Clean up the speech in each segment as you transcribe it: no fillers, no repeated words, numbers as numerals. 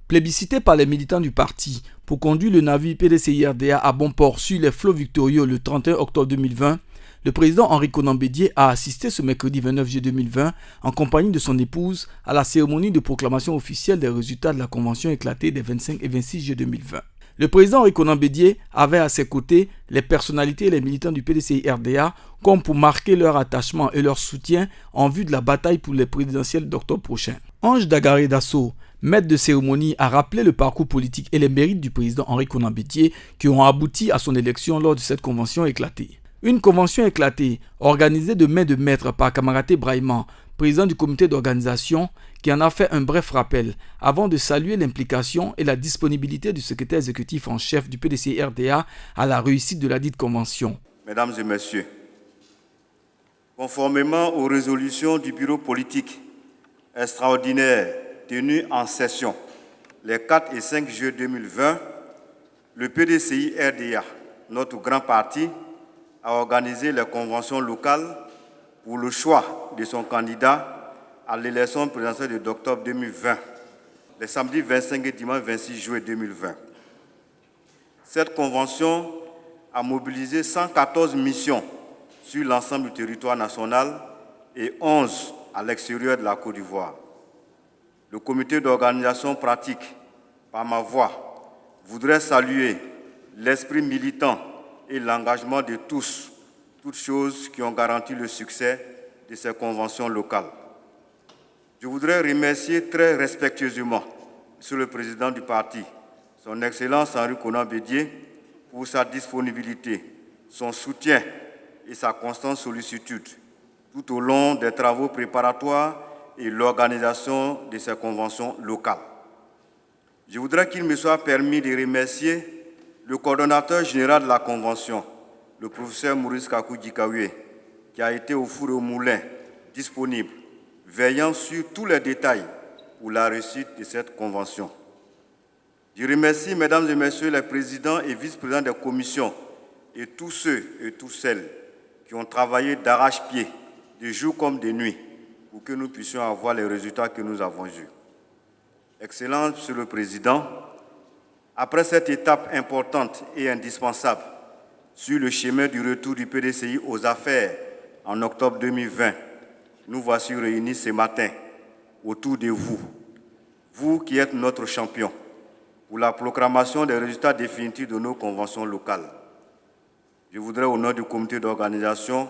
Plébiscité par les militants du parti pour conduire le navire PDCI-RDA à bon port sur les flots victorieux le 31 octobre 2020, le président Henri Konan Bédié a assisté ce mercredi 29 juillet 2020 en compagnie de son épouse à la cérémonie de proclamation officielle des résultats de la convention éclatée des 25 et 26 juillet 2020. Le président Henri Konan Bédié avait à ses côtés les personnalités et les militants du PDCI-RDA comme pour marquer leur attachement et leur soutien en vue de la bataille pour les présidentielles d'octobre prochain. Ange Dagaré Dasso, maître de cérémonie, a rappelé le parcours politique et les mérites du président Henri Konan Bédié qui ont abouti à son élection lors de cette convention éclatée. Une convention éclatée, organisée de main de maître par Kamaraté Brahima, président du comité d'organisation, qui en a fait un bref rappel avant de saluer l'implication et la disponibilité du secrétaire exécutif en chef du PDCI-RDA à la réussite de la dite convention. Mesdames et messieurs, conformément aux résolutions du bureau politique extraordinaire tenu en session les 4 et 5 juillet 2020, le PDCI-RDA, notre grand parti, a organisé les conventions locales pour le choix de son candidat à l'élection présidentielle d'octobre 2020, les samedis 25 et dimanche 26 juillet 2020. Cette convention a mobilisé 114 missions sur l'ensemble du territoire national et 11 à l'extérieur de la Côte d'Ivoire. Le comité d'organisation pratique, par ma voix, voudrait saluer l'esprit militant et l'engagement de tous, toutes choses qui ont garanti le succès de ces conventions locales. Je voudrais remercier très respectueusement Monsieur le Président du parti, son Excellence Henri Konan Bédié, pour sa disponibilité, son soutien et sa constante sollicitude tout au long des travaux préparatoires et l'organisation de ces conventions locales. Je voudrais qu'il me soit permis de remercier le coordonnateur général de la Convention, le professeur Maurice Kakou Dikaoué, qui a été au four et au moulin, disponible, veillant sur tous les détails pour la réussite de cette convention. Je remercie, mesdames et messieurs, les présidents et vice-présidents des commissions et tous ceux et toutes celles qui ont travaillé d'arrache-pied, de jour comme de nuit, pour que nous puissions avoir les résultats que nous avons eus. Excellence, Monsieur le Président, après cette étape importante et indispensable sur le chemin du retour du PDCI aux affaires en octobre 2020, nous voici réunis ce matin autour de vous, vous qui êtes notre champion, pour la proclamation des résultats définitifs de nos conventions locales. Je voudrais, au nom du comité d'organisation,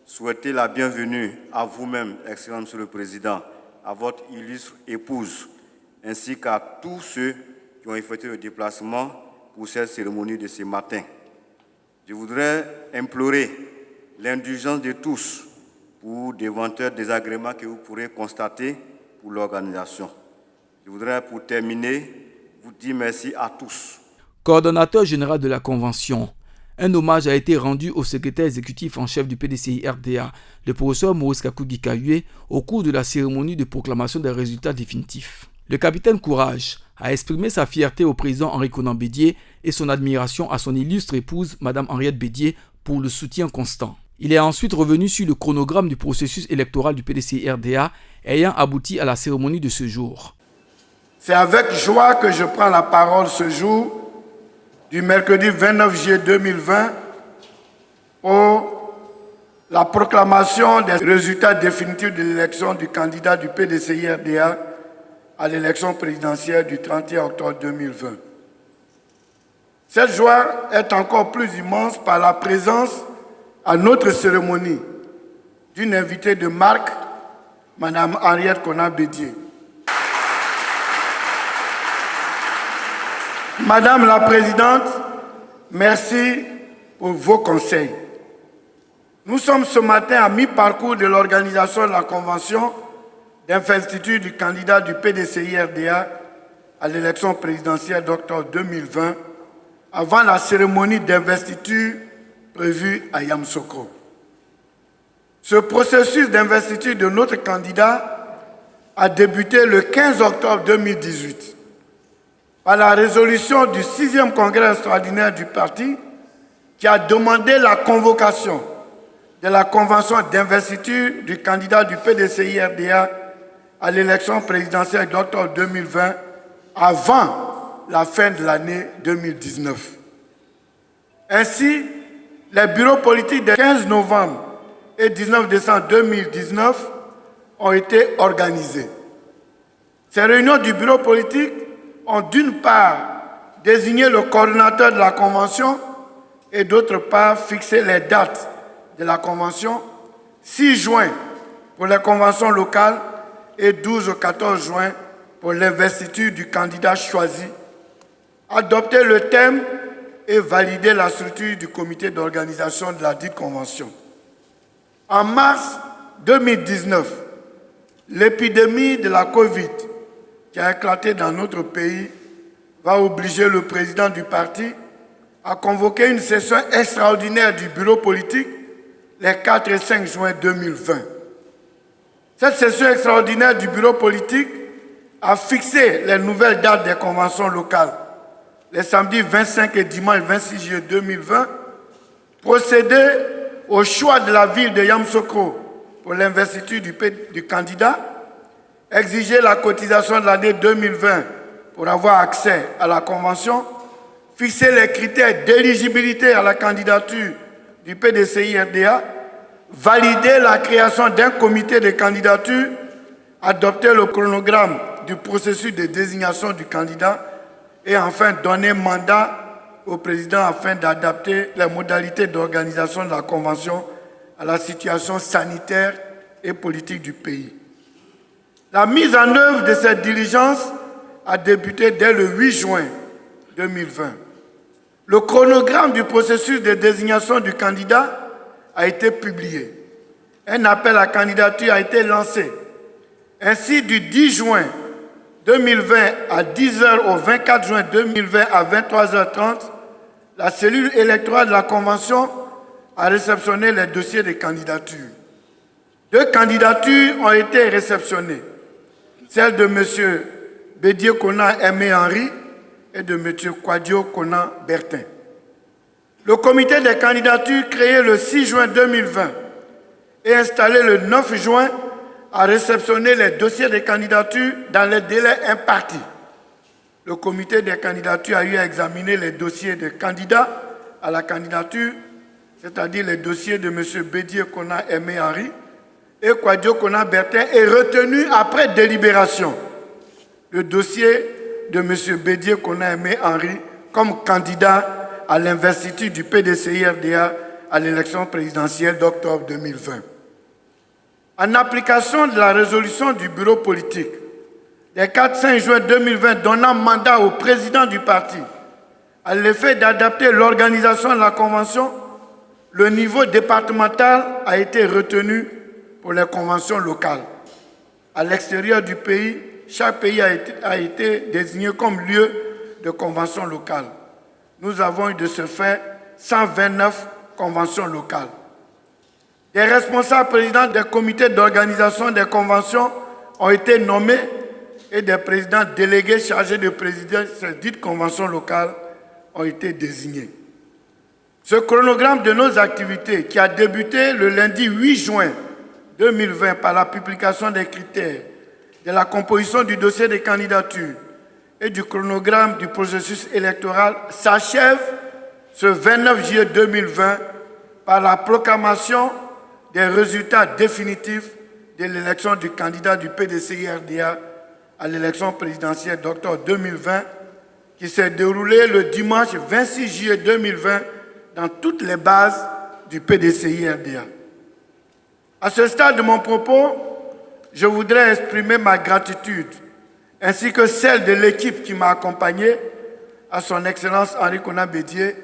souhaiter la bienvenue à vous-même, Excellent Monsieur le Président, à votre illustre épouse, ainsi qu'à tous ceux qui ont effectué le déplacement pour cette cérémonie de ce matin. Je voudrais implorer l'indulgence de tous pour d'éventuels désagréments que vous pourrez constater pour l'organisation. Je voudrais, pour terminer, vous dire merci à tous. Coordonnateur général de la Convention, un hommage a été rendu au secrétaire exécutif en chef du PDCI-RDA, le professeur Maurice Kakou Dikaoué, au cours de la cérémonie de proclamation des résultats définitifs. Le capitaine Courage a exprimé sa fierté au président Henri Konan Bédié et son admiration à son illustre épouse, Mme Henriette Bédié, pour le soutien constant. Il est ensuite revenu sur le chronogramme du processus électoral du PDCI-RDA ayant abouti à la cérémonie de ce jour. C'est avec joie que je prends la parole ce jour, du mercredi 29 juillet 2020, pour la proclamation des résultats définitifs de l'élection du candidat du PDCI-RDA à l'élection présidentielle du 31 octobre 2020. Cette joie est encore plus immense par la présence à notre cérémonie d'une invitée de marque, Mme Henriette Konan Bédié. Madame la Présidente, merci pour vos conseils. Nous sommes ce matin à mi-parcours de l'organisation de la convention d'investiture du candidat du PDCI-RDA à l'élection présidentielle d'octobre 2020, avant la cérémonie d'investiture prévue à Yamoussoukro. Ce processus d'investiture de notre candidat a débuté le 15 octobre 2018 par la résolution du 6e congrès extraordinaire du parti qui a demandé la convocation de la convention d'investiture du candidat du PDCI-RDA à l'élection présidentielle d'octobre 2020 avant la fin de l'année 2019. Ainsi, les bureaux politiques des 15 novembre et 19 décembre 2019 ont été organisés. Ces réunions du bureau politique ont d'une part désigné le coordinateur de la convention et d'autre part fixé les dates de la convention, 6 juin pour les conventions locales et 12 au 14 juin pour l'investiture du candidat choisi, adopté le thème et validé la structure du comité d'organisation de la dite convention. En mars 2019, l'épidémie de la Covid qui a éclaté dans notre pays va obliger le président du parti à convoquer une session extraordinaire du bureau politique les 4 et 5 juin 2020. Cette session extraordinaire du bureau politique a fixé les nouvelles dates des conventions locales, les samedis 25 et dimanche 26 juillet 2020, procédé au choix de la ville de Yamoussoukro pour l'investiture du candidat, exiger la cotisation de l'année 2020 pour avoir accès à la convention, fixer les critères d'éligibilité à la candidature du PDCI-RDA, valider la création d'un comité de candidature, adopter le chronogramme du processus de désignation du candidat et enfin donner mandat au président afin d'adapter les modalités d'organisation de la convention à la situation sanitaire et politique du pays. La mise en œuvre de cette diligence a débuté dès le 8 juin 2020. Le chronogramme du processus de désignation du candidat a été publié. Un appel à candidature a été lancé. Ainsi, du 10 juin 2020 à 10h au 24 juin 2020 à 23h30, la cellule électorale de la Convention a réceptionné les dossiers de candidature. 2 candidatures ont été réceptionnées. Celle de M. Bédié Kona Aimé Henry et de M. Kwadio Kona Bertin. Le comité des candidatures créé le 6 juin 2020 et installé le 9 juin a réceptionné les dossiers de candidature dans les délais impartis. Le comité des candidatures a eu à examiner les dossiers de candidats à la candidature, c'est-à-dire les dossiers de M. Bédié Kona Aimé Henry et Kwadio Kona Bertin, est retenu après délibération le dossier de M. Bédié Kona Aimé Henry comme candidat à l'investiture du PDCI-RDA à l'élection présidentielle d'octobre 2020. En application de la résolution du bureau politique des 4-5 juin 2020 donnant mandat au président du parti à l'effet d'adapter l'organisation de la convention, le niveau départemental a été retenu pour les conventions locales. À l'extérieur du pays, chaque pays a été désigné comme lieu de convention locale. Nous avons eu de ce fait 129 conventions locales. Des responsables présidents des comités d'organisation des conventions ont été nommés et des présidents délégués chargés de présider ces dites conventions locales ont été désignés. Ce chronogramme de nos activités, qui a débuté le lundi 8 juin 2020 par la publication des critères de la composition du dossier de candidature et du chronogramme du processus électoral, s'achève ce 29 juillet 2020 par la proclamation des résultats définitifs de l'élection du candidat du PDCI-RDA à l'élection présidentielle d'octobre 2020 qui s'est déroulée le dimanche 26 juillet 2020 dans toutes les bases du PDCI-RDA. À ce stade de mon propos, je voudrais exprimer ma gratitude ainsi que celle de l'équipe qui m'a accompagné à son Excellence Henri Konan Bédié,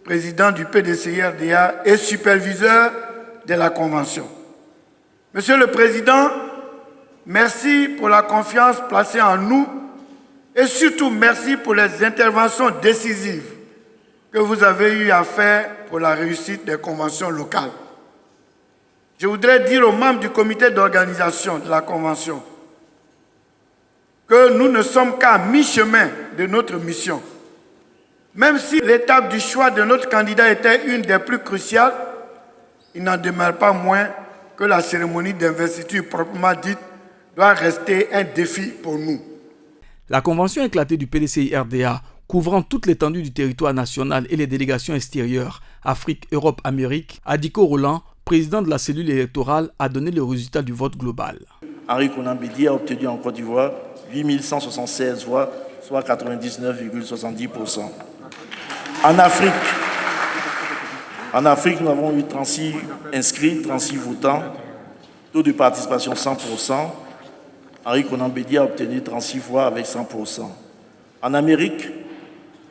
président du PDCI-RDA et superviseur de la Convention. Monsieur le Président, merci pour la confiance placée en nous et surtout merci pour les interventions décisives que vous avez eu à faire pour la réussite des conventions locales. Je voudrais dire aux membres du comité d'organisation de la Convention que nous ne sommes qu'à mi-chemin de notre mission. Même si l'étape du choix de notre candidat était une des plus cruciales, il n'en demeure pas moins que la cérémonie d'investiture proprement dite doit rester un défi pour nous. La convention éclatée du PDCI-RDA, couvrant toute l'étendue du territoire national et les délégations extérieures, Afrique, Europe, Amérique, Adiko Roland, président de la cellule électorale, a donné le résultat du vote global. Henri Konan Bédié a obtenu en Côte d'Ivoire 8176 voix, soit 99,70%. En Afrique, nous avons eu 36 inscrits, 36 votants, taux de participation 100%. Henri Konan Bédié a obtenu 36 voix avec 100%. En Amérique,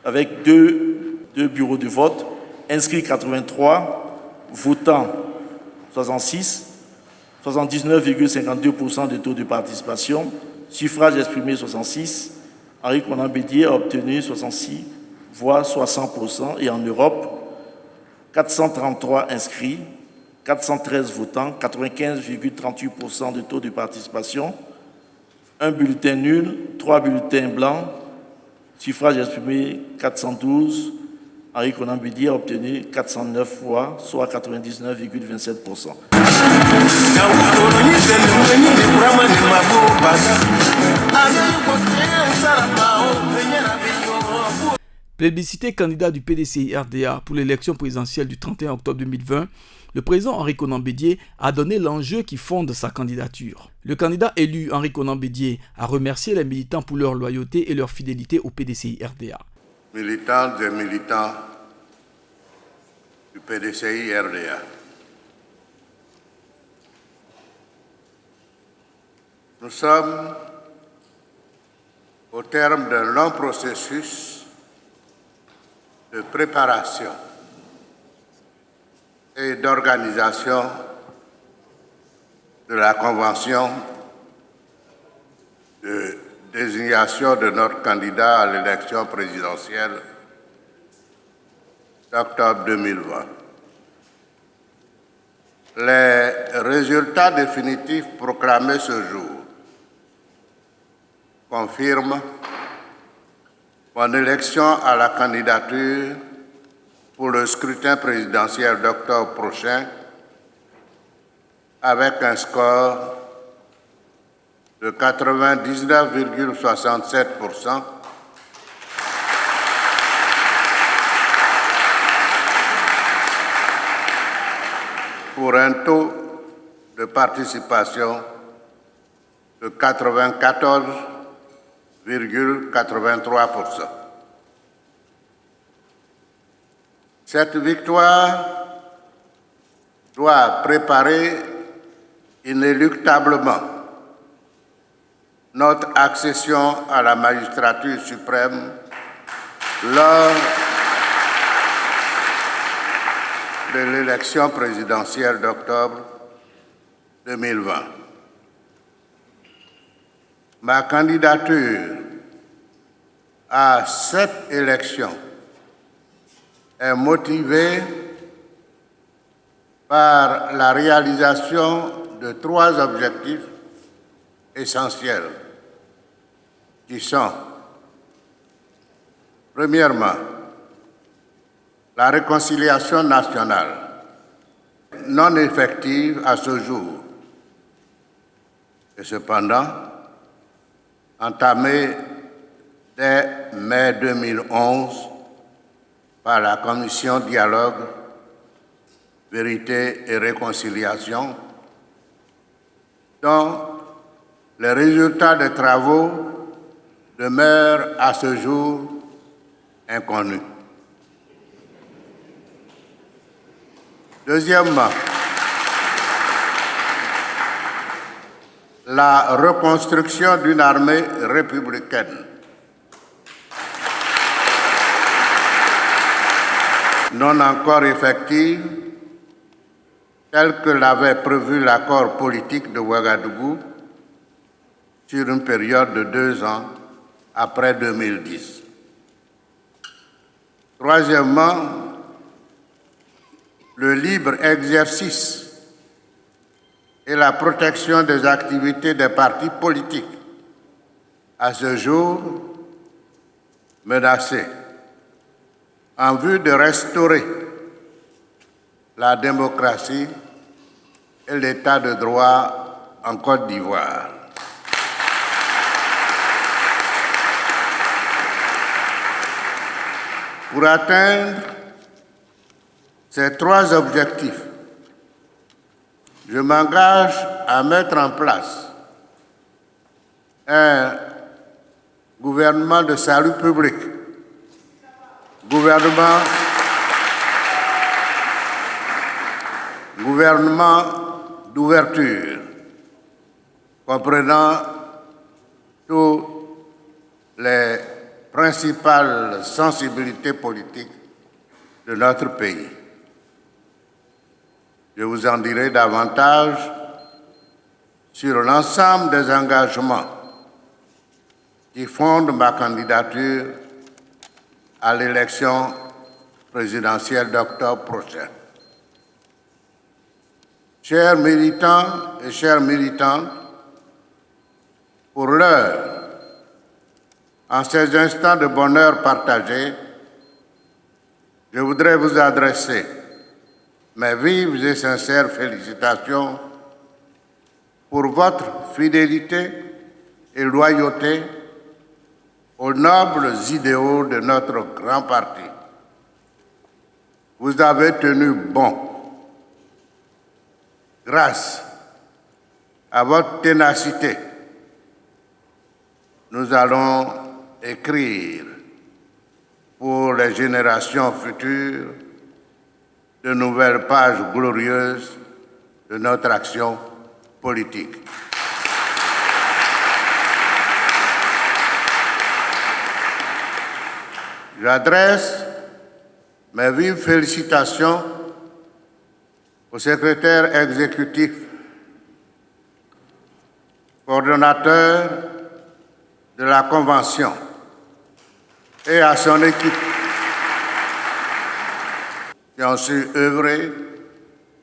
avec deux bureaux de vote, inscrits 83, votants 66, 79,52% de taux de participation, suffrage exprimé 66, Henri Konan Bédié a obtenu 66 voix, soit 100%, et en Europe, 433 inscrits, 413 votants, 95,38% de taux de participation, un bulletin nul, 3 bulletins blancs, suffrage exprimé 412, Henri Konan Bédié a obtenu 409 voix, soit 99,27%. Plébiscité candidat du PDCI-RDA pour l'élection présidentielle du 31 octobre 2020, le président Henri Konan Bédié a donné l'enjeu qui fonde sa candidature. Le candidat élu Henri Konan Bédié a remercié les militants pour leur loyauté et leur fidélité au PDCI-RDA. Militantes et militants du PDCI-RDA, nous sommes au terme d'un long processus de préparation et d'organisation de la convention de désignation de notre candidat à l'élection présidentielle d'octobre 2020. Les résultats définitifs proclamés ce jour confirment mon élection à la candidature pour le scrutin présidentiel d'octobre prochain avec un score de 99,67% pour un taux de participation de 94,83%. Cette victoire doit préparer inéluctablement notre accession à la magistrature suprême lors de l'élection présidentielle d'octobre 2020. Ma candidature à cette élection est motivée par la réalisation de 3 objectifs essentiels qui sont, premièrement, la réconciliation nationale, non effective à ce jour, et cependant entamée dès mai 2011 par la Commission Dialogue, Vérité et Réconciliation, dont les résultats des travaux demeurent à ce jour inconnus. Deuxièmement, la reconstruction d'une armée républicaine non encore effective, telle que l'avait prévu l'accord politique de Ouagadougou sur une période de 2 ans après 2010. Troisièmement, le libre exercice et la protection des activités des partis politiques, à ce jour menacés, en vue de restaurer la démocratie et l'état de droit en Côte d'Ivoire. Pour atteindre ces trois objectifs, je m'engage à mettre en place un gouvernement de salut public, gouvernement d'ouverture, comprenant toutes les principales sensibilités politiques de notre pays. Je vous en dirai davantage sur l'ensemble des engagements qui fondent ma candidature à l'élection présidentielle d'octobre prochain. Chers militants et chères militantes, pour l'heure, en ces instants de bonheur partagé, je voudrais vous adresser mes vives et sincères félicitations pour votre fidélité et loyauté aux nobles idéaux de notre grand parti. Vous avez tenu bon. Grâce à votre ténacité, nous allons écrire pour les générations futures de nouvelles pages glorieuses de notre action politique. J'adresse mes vives félicitations au secrétaire exécutif, coordonnateur de la Convention et à son équipe qui ont su œuvrer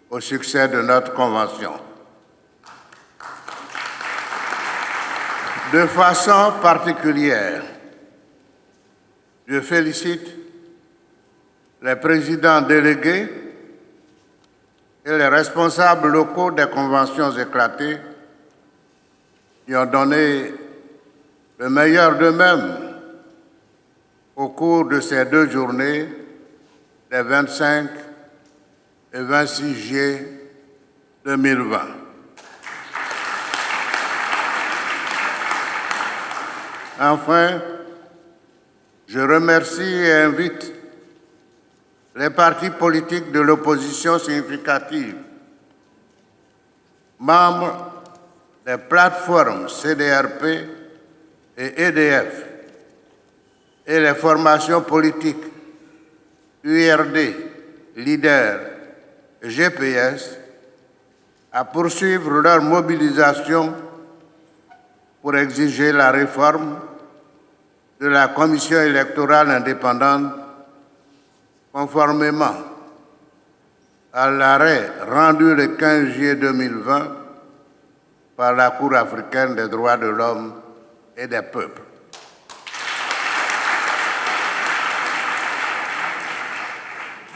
au succès de notre Convention. De façon particulière, je félicite les présidents délégués et les responsables locaux des conventions éclatées qui ont donné le meilleur d'eux-mêmes au cours de ces 2 journées des 25 et 26 juillet 2020. Enfin, je remercie et invite les partis politiques de l'opposition significative, membres des plateformes CDRP et EDF, et les formations politiques URD, LIDER et GPS, à poursuivre leur mobilisation pour exiger la réforme de la Commission électorale indépendante conformément à l'arrêt rendu le 15 juillet 2020 par la Cour africaine des droits de l'homme et des peuples.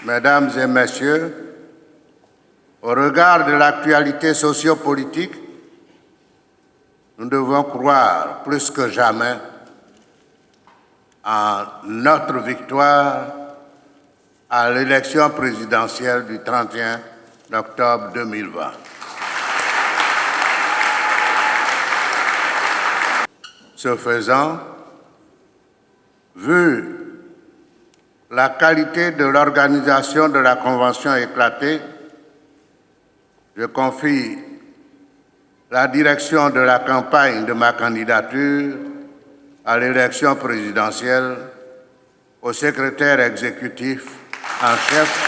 Mesdames et messieurs, au regard de l'actualité sociopolitique, nous devons croire plus que jamais en notre victoire à l'élection présidentielle du 31 octobre 2020. Ce faisant, vu la qualité de l'organisation de la Convention éclatée, je confie la direction de la campagne de ma candidature à l'élection présidentielle au secrétaire exécutif en chef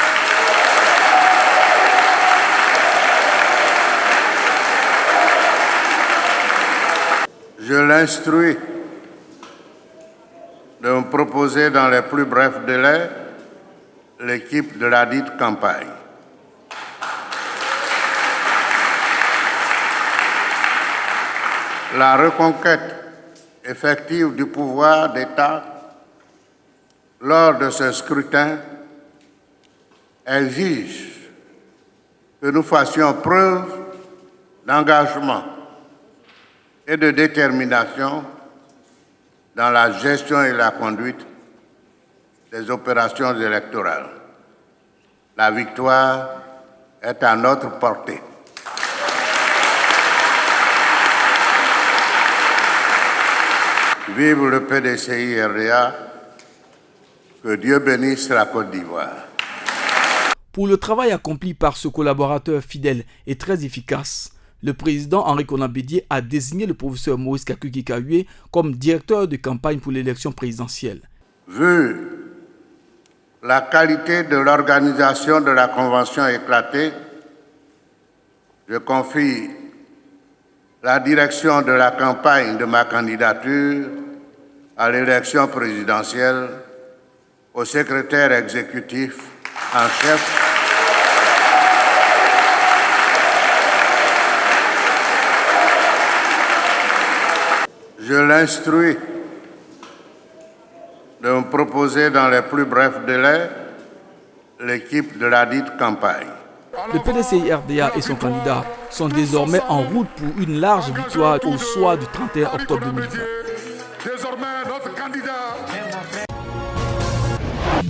je l'instruis de me proposer dans les plus brefs délais l'équipe de la dite campagne. La reconquête effective du pouvoir d'État lors de ce scrutin exige que nous fassions preuve d'engagement et de détermination dans la gestion et la conduite des opérations électorales. La victoire est à notre portée. Vive le PDCI RDA, que Dieu bénisse la Côte d'Ivoire. Pour le travail accompli par ce collaborateur fidèle et très efficace, le président Henri Konan Bédié a désigné le professeur Maurice Kakuki-Kayue comme directeur de campagne pour l'élection présidentielle. Vu la qualité de l'organisation de la convention éclatée, je confie la direction de la campagne de ma candidature à l'élection présidentielle au secrétaire exécutif en chef Je l'instruis de me proposer dans les plus brefs délais l'équipe de la dite campagne. Le PDCI RDA et son candidat sont désormais en route pour une large victoire au soir du 31 octobre 2020. Désormais, notre candidat